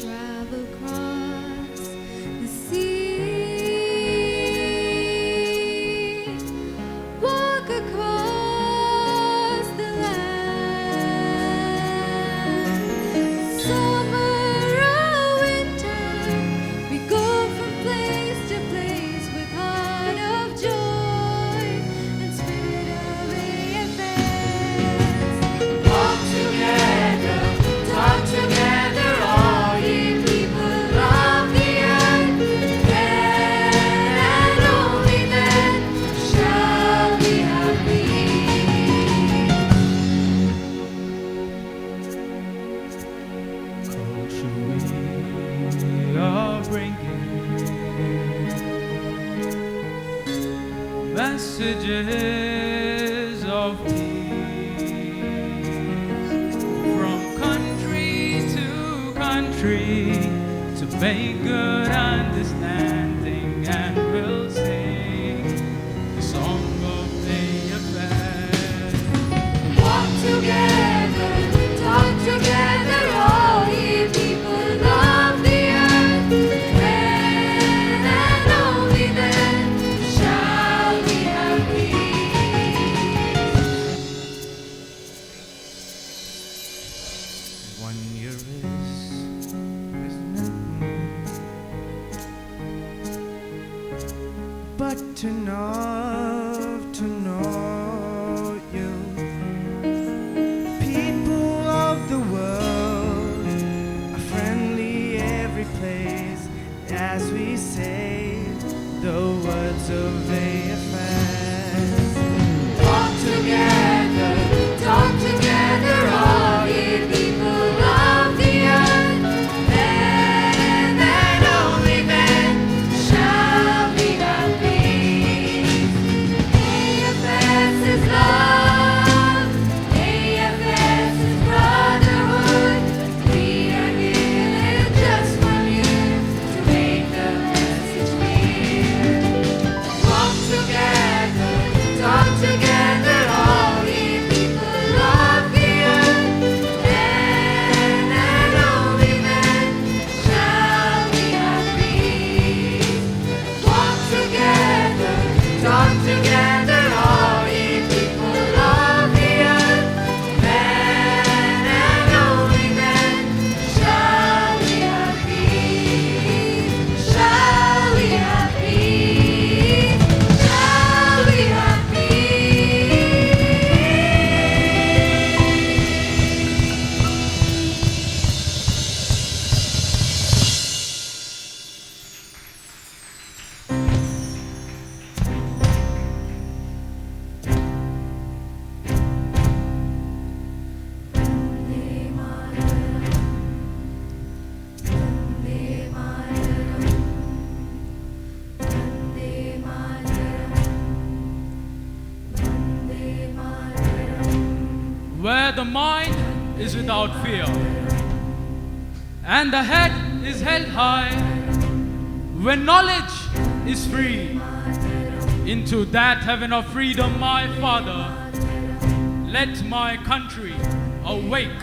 Travel across the sea, walk across the land. Summer or winter, we go from place to place with heart of joy and spirit of AFS. Walk together, talk together, all ye people of the earth. Then and only then shall we have peace. Culture we are bringing messages of peace from country to country to make good understanding, and we'll sing the song of AFS. Walk together, talk together, all ye people of the earth. Then and only then shall we have peace. 1 year is nothing, but enough to know you. People of the world are friendly every place as we say the words of AFS. Walk together, talk together, all ye people of the earth. Then and only then shall we have peace. AFS is love, AFS is brotherhood. We are here just for you to make the message clear. Walk together, talk together, all ye people of the earth. Then and only then shall we have peace. Walk together, talk together, all ye people of the earth. Then and only then shall we have peace. Shall we have peace? Shall we have Where the mind is without fear and the head is held high, when knowledge is free, into that heaven of freedom, my Father, let my country awake